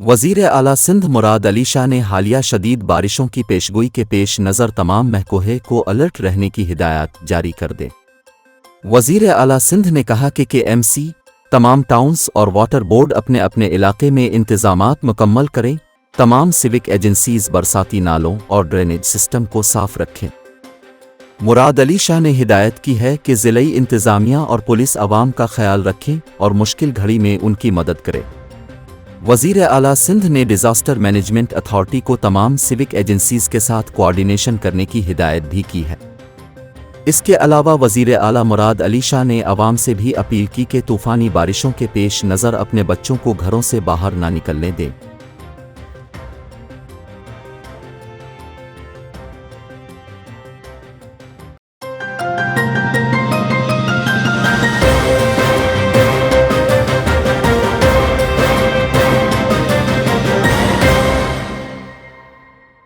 वज़ीर आला सिंध मुराद अली शाह ने हालिया शदीद बारिशों की पेशगोई के पेश नज़र तमाम महकमे को अलर्ट रहने की हिदायत जारी कर दे। वज़ीर आला सिंध ने कहा कि KMC, तमाम टाउन्स और वाटर बोर्ड अपने अपने इलाके में इंतज़ामात मुकम्मल करें। तमाम सिविक एजेंसीज बरसाती नालों और ड्रेनेज सिस्टम को साफ रखें। मुराद अली शाह ने हिदायत की है कि ज़िलाई इंतज़ामिया और पुलिस अवाम का ख्याल रखें और मुश्किल घड़ी में उनकी मदद करें। वज़ीर आला सिंध ने डिज़ास्टर मैनेजमेंट अथॉरिटी को तमाम सिविक एजेंसीज के साथ कोऑर्डिनेशन करने की हिदायत भी की है। इसके अलावा वज़ीर आला मुराद अली शाह ने अवाम से भी अपील की कि तूफ़ानी बारिशों के पेश नज़र अपने बच्चों को घरों से बाहर ना निकलने दें।